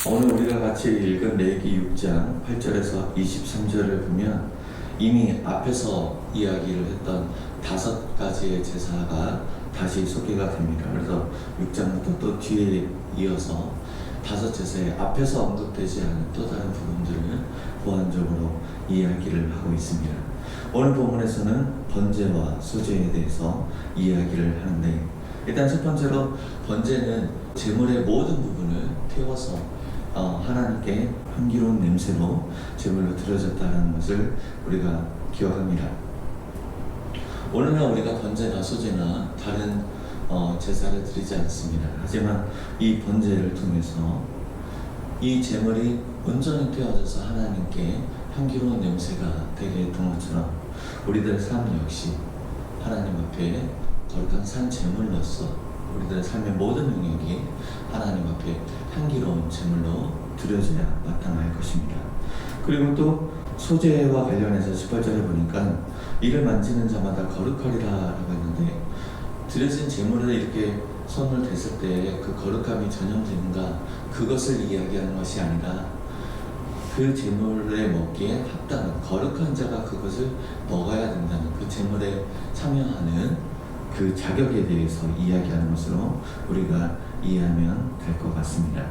오늘 우리가 같이 읽은 레위기 6장 8절에서 23절을 보면 이미 앞에서 이야기를 했던 5가지의 제사가 다시 소개가 됩니다. 그래서 6장부터 또 뒤에 이어서 5제사의 앞에서 언급되지 않은 또 다른 부분들을 보완적으로 이야기를 하고 있습니다. 오늘 본문에서는 번제와 소제에 대해서 이야기를 하는데, 일단 첫 번째로 번제는 제물의 모든 부분을 태워서 하나님께 향기로운 냄새로 제물로 드려졌다는 것을 우리가 기억합니다. 오늘날 우리가 번제나 소제나 다른 제사를 드리지 않습니다. 하지만 이 번제를 통해서 이 제물이 온전히 태워져서 하나님께 향기로운 냄새가 되게 했던 것처럼 우리들의 삶 역시 하나님 앞에 거룩한 산 제물로서 우리들의 삶의 모든 영역이 하나님 앞에 향기로운 제물로 드려져야 마땅할 것입니다. 그리고 또 소제와 관련해서 18절에 보니까 이를 만지는 자마다 거룩하리라 라고 했는데, 드려진 제물에 이렇게 손을 댔을 때 그 거룩함이 전염되는가, 그것을 이야기하는 것이 아니라 그 제물에 먹기에 합당한 거룩한 자가 그것을 먹어야 된다는, 그 제물에 참여하는 그 자격에 대해서 이야기하는 것으로 우리가 이해하면 될 것 같습니다.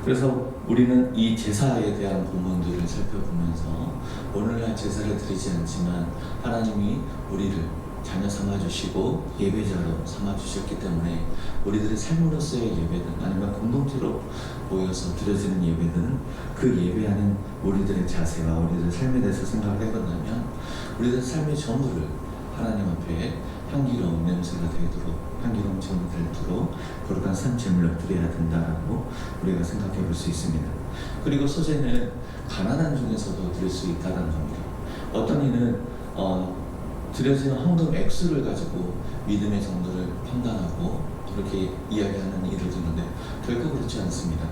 그래서 우리는 이 제사에 대한 본문들을 살펴보면서 오늘날 제사를 드리지 않지만 하나님이 우리를 자녀 삼아주시고 예배자로 삼아주셨기 때문에 우리들의 삶으로서의 예배든 아니면 공동체로 모여서 드려지는 예배든 그 예배하는 우리들의 자세와 우리들의 삶에 대해서 생각을 해본다면 우리들의 삶의 전부를 하나님 앞에 향기로운 냄새가 되도록, 향기로운 제물이 되도록 거룩한 산 제물로 드려야 된다라고 우리가 생각해 볼 수 있습니다. 그리고 소제는 가난한 중에서도 드릴 수 있다는 겁니다. 어떤 이는 드려지는 헌금 액수를 가지고 믿음의 정도를 판단하고 그렇게 이야기하는 일을 듣는데 결코 그렇지 않습니다.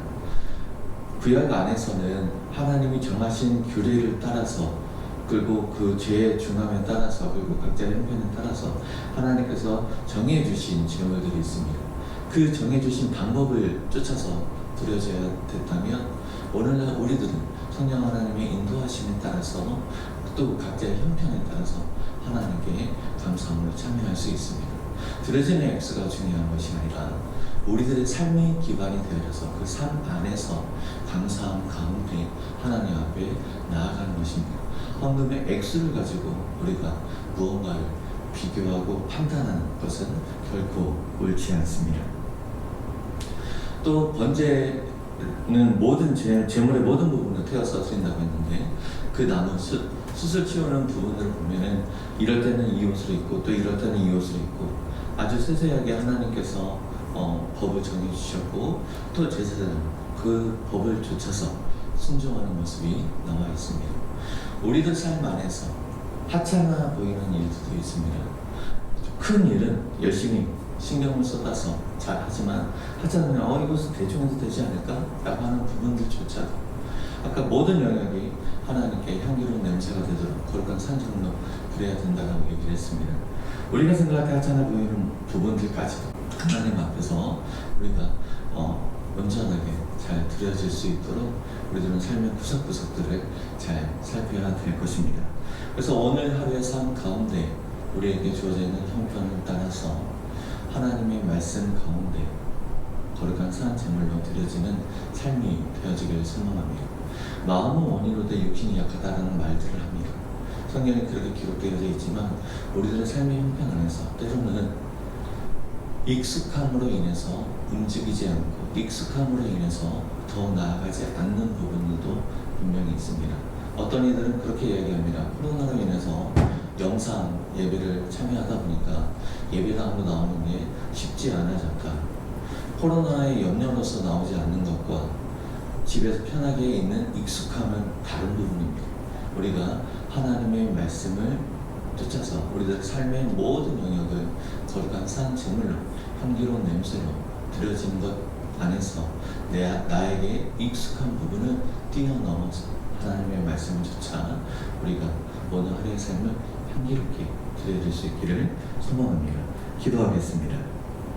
구약 안에서는 하나님이 정하신 규례를 따라서, 그리고 그 죄의 중함에 따라서, 그리고 각자의 형편에 따라서 하나님께서 정해주신 제물들이 있습니다. 그 정해주신 방법을 쫓아서 드려져야 됐다면 오늘날 우리들은 성령 하나님의 인도하심에 따라서 또 각자의 형편에 따라서 하나님께 감사함으로 참여할 수 있습니다. 드려지는 액수가 중요한 것이 아니라 우리들의 삶의 기반이 되어져서 그 삶 안에서 감사함 가운데 하나님 앞에 나아가는 것입니다. 헌금의 액수를 가지고 우리가 무언가를 비교하고 판단하는 것은 결코 옳지 않습니다. 또 번제는 모든 제물의 모든 부분을 태워서 드린다고 했는데, 그 남은 숯을 치우는 부분을 보면은 이럴 때는 이 옷을 입고 또 이럴 때는 이 옷을 입고 아주 세세하게 하나님께서 법을 정해주셨고 또 제사장은 그 법을 쫓아서 순종하는 모습이 나와 있습니다. 우리들 삶 안에서 하찮아 보이는 일들도 있습니다. 큰 일은 열심히 신경을 쏟아서 잘 하지만 하찮으면 이것은 대충 해도 되지 않을까? 라고 하는 부분들조차도 아까 모든 영역이 하나님께 향기로운 냄새가 되도록 거룩한 산제물로 드려야 된다고 얘기를 했습니다. 우리가 생각할 때 하찮아 보이는 부분들까지도 하나님 앞에서 우리가 온전하게 잘 드려질 수 있도록 우리들은 삶의 구석구석들을 잘 살펴야 될 것입니다. 그래서 오늘 하루의 삶 가운데 우리에게 주어져 있는 형편을 따라서 하나님의 말씀 가운데 거룩한 산 제물로 드려지는 삶이 되어지기를 소망합니다. 마음은 원이로되 육신이 약하다라는 말들을 합니다. 성경에 그렇게 기록되어져 있지만 우리들의 삶의 형편 안에서 때로는 익숙함으로 인해서 움직이지 않고 익숙함으로 인해서 더 나아가지 않는 부분들도 분명히 있습니다. 어떤 이들은 그렇게 이야기합니다. 코로나로 인해서 영상 예배를 참여하다 보니까 예배당으로 나오는 게 쉽지 않아졌다. 코로나의 염려로서 나오지 않는 것과 집에서 편하게 있는 익숙함은 다른 부분입니다. 우리가 하나님의 말씀을 쫓아서 우리들 삶의 모든 영역을 거룩한 산 제물로 향기로운 냄새로 드려진 것 안에서 나에게 익숙한 부분을 뛰어넘어서 하나님의 말씀을 쫓아 우리가 오늘 하루의 삶을 향기롭게 드려질 수 있기를 소망합니다. 기도하겠습니다.